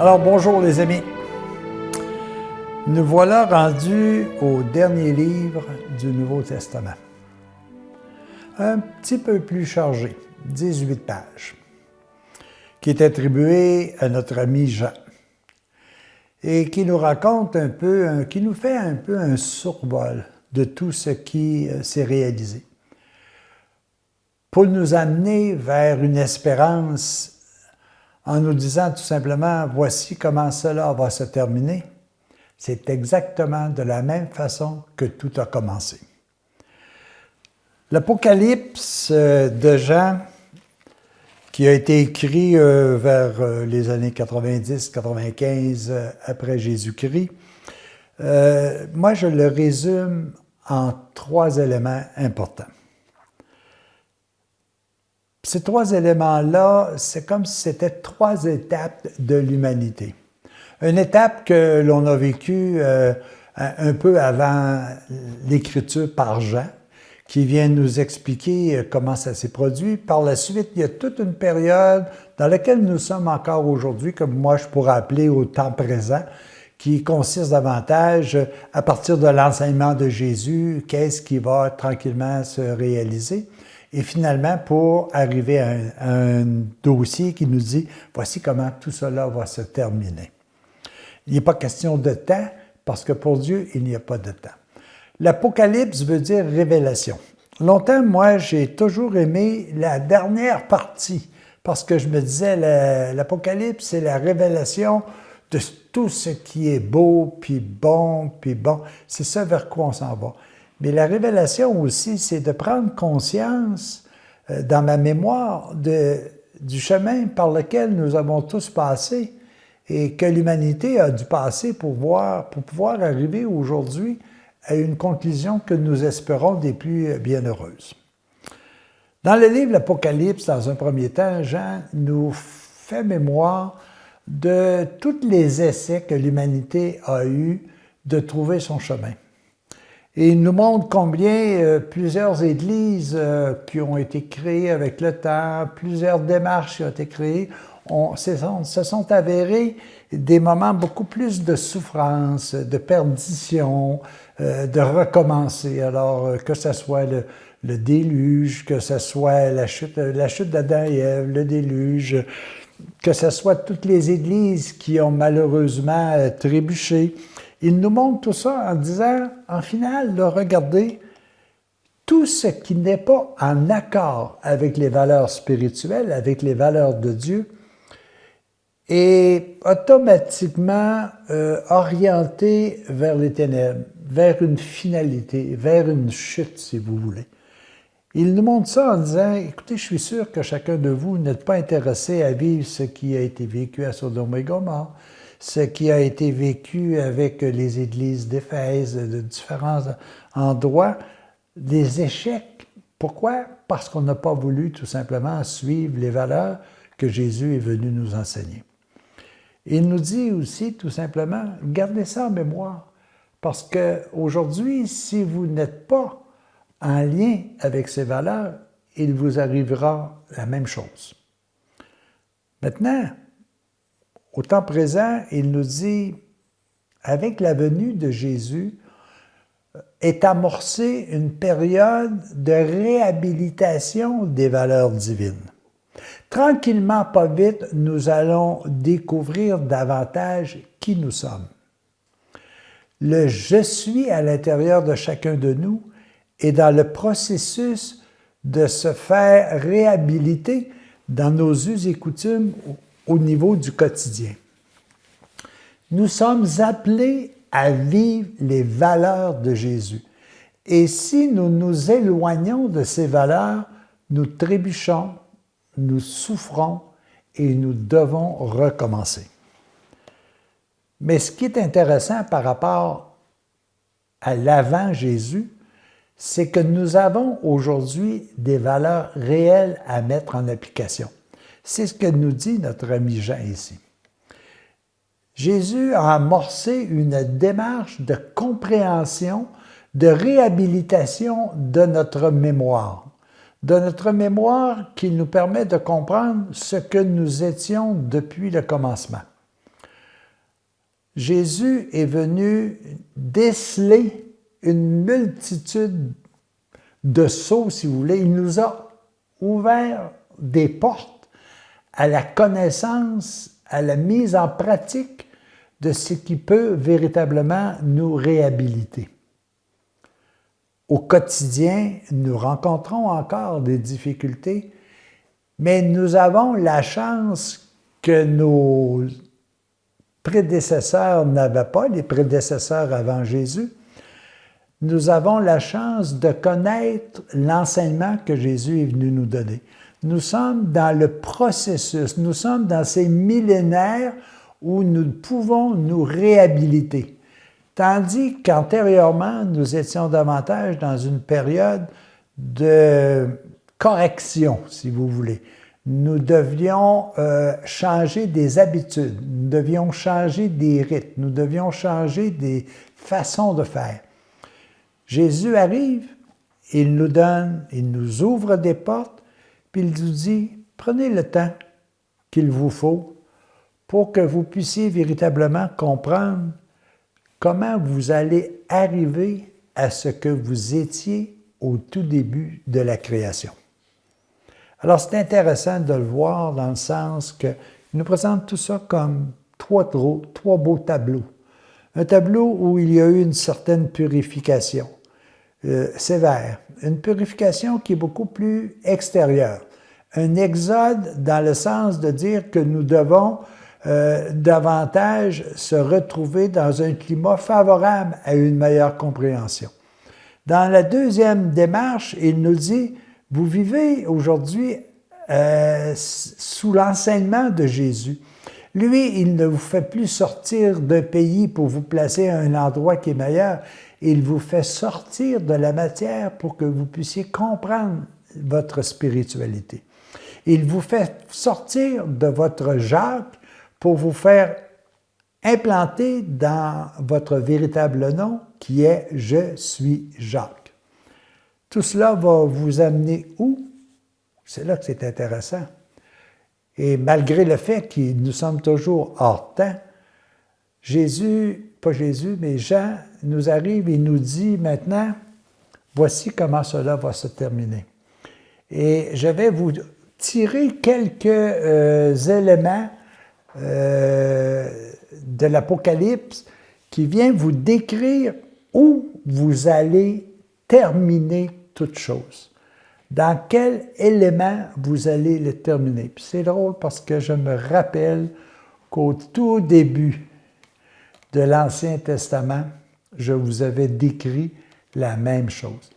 Alors bonjour les amis, nous voilà rendus au dernier livre du Nouveau Testament. Un petit peu plus chargé, 18 pages, qui est attribué à notre ami Jean et qui nous raconte un peu, qui nous fait un peu un survol de tout ce qui s'est réalisé, pour nous amener vers une espérance en nous disant tout simplement, voici comment cela va se terminer. C'est exactement de la même façon que tout a commencé. L'Apocalypse de Jean, qui a été écrit vers les années 90-95 après Jésus-Christ, moi je le résume en 3 éléments importants. Ces 3 éléments-là, c'est comme si c'était 3 étapes de l'humanité. Une étape que l'on a vécue un peu avant l'écriture par Jean, qui vient nous expliquer comment ça s'est produit. Par la suite, il y a toute une période dans laquelle nous sommes encore aujourd'hui, comme moi je pourrais appeler au temps présent, qui consiste davantage à partir de l'enseignement de Jésus, qu'est-ce qui va tranquillement se réaliser. Et finalement, pour arriver à un dossier qui nous dit, voici comment tout cela va se terminer. Il n'est pas question de temps, parce que pour Dieu, il n'y a pas de temps. L'Apocalypse veut dire révélation. Longtemps, moi, j'ai toujours aimé la dernière partie, parce que je me disais, l'Apocalypse, c'est la révélation de tout ce qui est beau, puis bon. C'est ça vers quoi on s'en va. Mais la révélation aussi, c'est de prendre conscience dans ma mémoire du chemin par lequel nous avons tous passé et que l'humanité a dû passer pour pouvoir arriver aujourd'hui à une conclusion que nous espérons des plus bienheureuses. Dans le livre L'Apocalypse, dans un premier temps, Jean nous fait mémoire de tous les essais que l'humanité a eus de trouver son chemin. Et il nous montre combien plusieurs églises qui ont été créées avec le temps, plusieurs démarches qui ont été créées, se sont avérées des moments beaucoup plus de souffrance, de perdition, de recommencer. Alors, que ce soit le déluge, que ce soit la chute d'Adam et Ève, le déluge, que ce soit toutes les églises qui ont malheureusement trébuché. Il nous montre tout ça en disant, en finale, regardez, tout ce qui n'est pas en accord avec les valeurs spirituelles, avec les valeurs de Dieu, est automatiquement orienté vers les ténèbres, vers une finalité, vers une chute, si vous voulez. Il nous montre ça en disant, écoutez, je suis sûr que chacun de vous n'êtes pas intéressé à vivre ce qui a été vécu à Sodome et Gomorrhe, ce qui a été vécu avec les églises d'Éphèse, de différents endroits, des échecs. Pourquoi? Parce qu'on n'a pas voulu tout simplement suivre les valeurs que Jésus est venu nous enseigner. Il nous dit aussi tout simplement, gardez ça en mémoire, parce qu'aujourd'hui, si vous n'êtes pas en lien avec ces valeurs, il vous arrivera la même chose. Maintenant, au temps présent, il nous dit, avec la venue de Jésus, est amorcée une période de réhabilitation des valeurs divines. Tranquillement, pas vite, nous allons découvrir davantage qui nous sommes. Le « je suis » à l'intérieur de chacun de nous est dans le processus de se faire réhabiliter dans nos us et coutumes au niveau du quotidien. Nous sommes appelés à vivre les valeurs de Jésus. Et si nous nous éloignons de ces valeurs, nous trébuchons, nous souffrons et nous devons recommencer. Mais ce qui est intéressant par rapport à l'avant Jésus, c'est que nous avons aujourd'hui des valeurs réelles à mettre en application. C'est ce que nous dit notre ami Jean ici. Jésus a amorcé une démarche de compréhension, de réhabilitation de notre mémoire. Qui nous permet de comprendre ce que nous étions depuis le commencement. Jésus est venu déceler une multitude de sceaux, si vous voulez. Il nous a ouvert des portes à la connaissance, à la mise en pratique de ce qui peut véritablement nous réhabiliter. Au quotidien, nous rencontrons encore des difficultés, mais nous avons la chance que nos prédécesseurs n'avaient pas, les prédécesseurs avant Jésus. Nous avons la chance de connaître l'enseignement que Jésus est venu nous donner. Nous sommes dans le processus, nous sommes dans ces millénaires où nous pouvons nous réhabiliter. Tandis qu'antérieurement, nous étions davantage dans une période de correction, si vous voulez. Nous devions changer des habitudes, nous devions changer des rites, nous devions changer des façons de faire. Jésus arrive, il nous ouvre des portes, puis il nous dit, prenez le temps qu'il vous faut pour que vous puissiez véritablement comprendre comment vous allez arriver à ce que vous étiez au tout début de la création. Alors, c'est intéressant de le voir dans le sens qu'il nous présente tout ça comme trois beaux tableaux. Un tableau où il y a eu une certaine purification sévère, une purification qui est beaucoup plus extérieure. Un exode dans le sens de dire que nous devons davantage se retrouver dans un climat favorable à une meilleure compréhension. Dans la deuxième démarche, il nous dit, vous vivez aujourd'hui sous l'enseignement de Jésus. Lui, il ne vous fait plus sortir d'un pays pour vous placer à un endroit qui est meilleur. Il vous fait sortir de la matière pour que vous puissiez comprendre votre spiritualité. Il vous fait sortir de votre Jacques pour vous faire implanter dans votre véritable nom qui est « Je suis Jacques ». Tout cela va vous amener où? C'est là que c'est intéressant. Et malgré le fait que nous sommes toujours hors temps, mais Jean nous arrive et nous dit maintenant, voici comment cela va se terminer. Et je vais vous tirer quelques éléments de l'Apocalypse qui vient vous décrire où vous allez terminer toute chose. Dans quel élément vous allez le terminer. Puis c'est drôle parce que je me rappelle qu'au tout début de l'Ancien Testament, je vous avais décrit la même chose.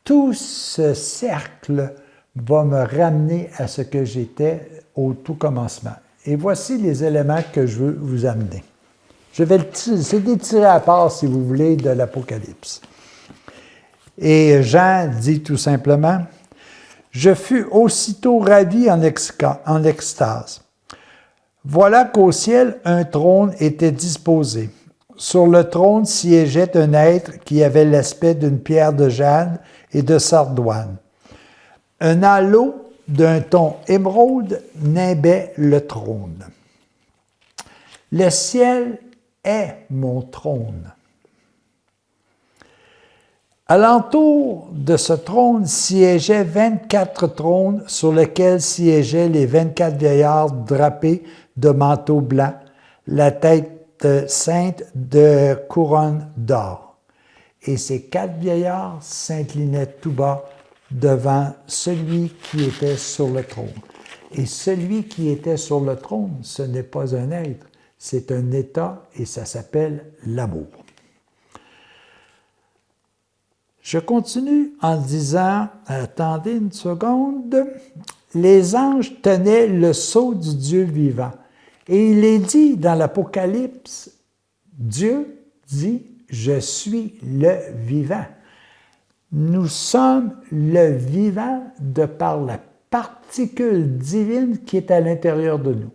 Tout ce cercle va me ramener à ce que j'étais au tout commencement. Et voici les éléments que je veux vous amener. C'est des tirés à part, si vous voulez, de l'Apocalypse. Et Jean dit tout simplement, « Je fus aussitôt ravi en extase. Voilà qu'au ciel, un trône était disposé. Sur le trône siégeait un être qui avait l'aspect d'une pierre de jade et de sardoine. Un halo d'un ton émeraude nimbait le trône. Le ciel est mon trône. Alentour de ce trône siégeaient 24 trônes sur lesquels siégeaient les 24 vieillards drapés de manteaux blancs, la tête ceinte de couronnes d'or. Et ces 4 vieillards s'inclinaient tout bas devant celui qui était sur le trône. Et celui qui était sur le trône, ce n'est pas un être, c'est un état et ça s'appelle l'amour. Je continue en disant, attendez une seconde, les anges tenaient le sceau du Dieu vivant. Et il est dit dans l'Apocalypse, Dieu dit, je suis le vivant. Nous sommes le vivant de par la particule divine qui est à l'intérieur de nous.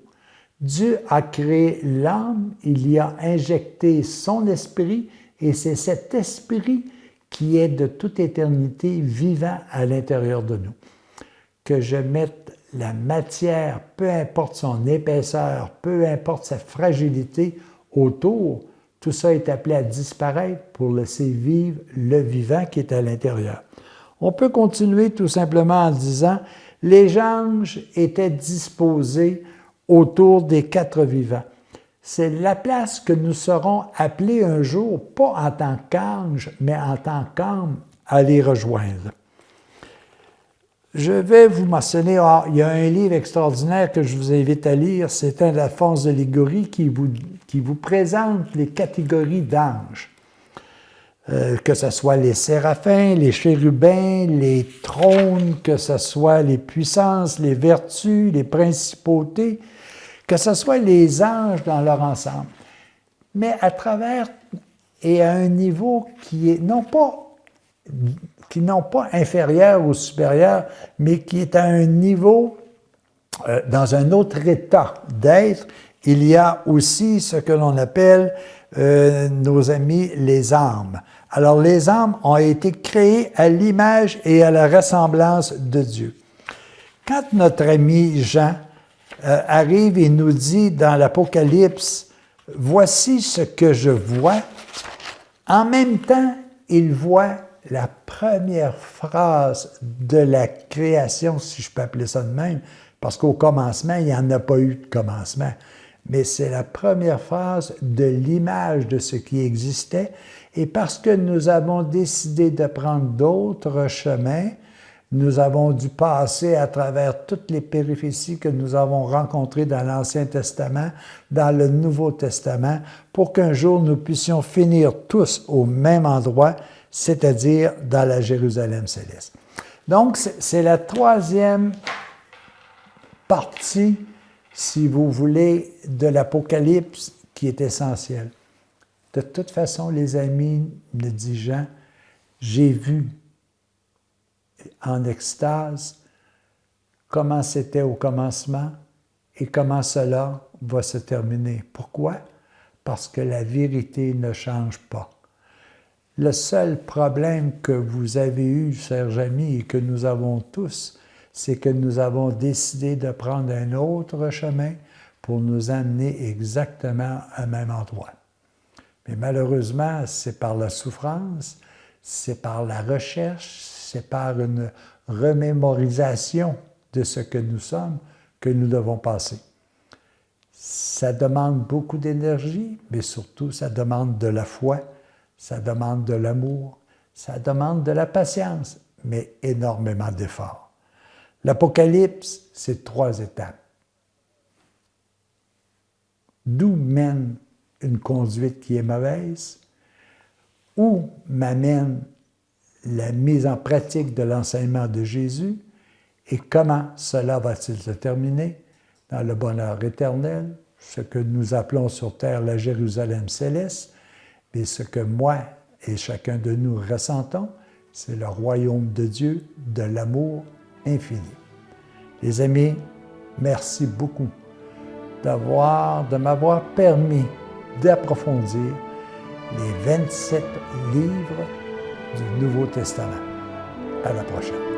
Dieu a créé l'âme, il y a injecté son esprit, et c'est cet esprit qui est de toute éternité vivant à l'intérieur de nous. Que je mette la matière, peu importe son épaisseur, peu importe sa fragilité, autour, tout ça est appelé à disparaître pour laisser vivre le vivant qui est à l'intérieur. On peut continuer tout simplement en disant « Les anges étaient disposés autour des quatre vivants ». C'est la place que nous serons appelés un jour, pas en tant qu'anges, mais en tant qu'âmes, à les rejoindre. Je vais vous mentionner, il y a un livre extraordinaire que je vous invite à lire, c'est un d'Alphonse de Liguori qui vous présente les catégories d'anges. Que ce soit les séraphins, les chérubins, les trônes, que ce soit les puissances, les vertus, les principautés, que ce soit les anges dans leur ensemble. Mais à travers et à un niveau qui est non pas inférieur ou supérieur, mais qui est à un niveau, dans un autre état d'être, il y a aussi ce que l'on appelle, nos amis, les âmes. Alors, les âmes ont été créées à l'image et à la ressemblance de Dieu. Quand notre ami Jean arrive et nous dit dans l'Apocalypse, « Voici ce que je vois », en même temps, il voit la première phrase de la création, si je peux appeler ça de même, parce qu'au commencement, il n'y en a pas eu de commencement, mais c'est la première phrase de l'image de ce qui existait, et parce que nous avons décidé de prendre d'autres chemins, nous avons dû passer à travers toutes les péripéties que nous avons rencontrées dans l'Ancien Testament, dans le Nouveau Testament, pour qu'un jour nous puissions finir tous au même endroit, c'est-à-dire dans la Jérusalem céleste. Donc, c'est la troisième partie, si vous voulez, de l'Apocalypse qui est essentielle. De toute façon, les amis, me dit Jean, j'ai vu en extase comment c'était au commencement et comment cela va se terminer. Pourquoi? Parce que la vérité ne change pas. Le seul problème que vous avez eu, chers amis, et que nous avons tous, c'est que nous avons décidé de prendre un autre chemin pour nous amener exactement au même endroit. Mais malheureusement, c'est par la souffrance, c'est par la recherche, c'est par une remémorisation de ce que nous sommes que nous devons passer. Ça demande beaucoup d'énergie, mais surtout, ça demande de la foi, ça demande de l'amour, ça demande de la patience, mais énormément d'efforts. L'Apocalypse, c'est 3 étapes. D'où mène une conduite qui est mauvaise? Où m'amène la mise en pratique de l'enseignement de Jésus? Et comment cela va-t-il se terminer? Dans le bonheur éternel, ce que nous appelons sur terre la Jérusalem céleste, mais ce que moi et chacun de nous ressentons, c'est le royaume de Dieu, de l'amour infini. Les amis, merci beaucoup de m'avoir permis d'approfondir les 27 livres du Nouveau Testament. À la prochaine.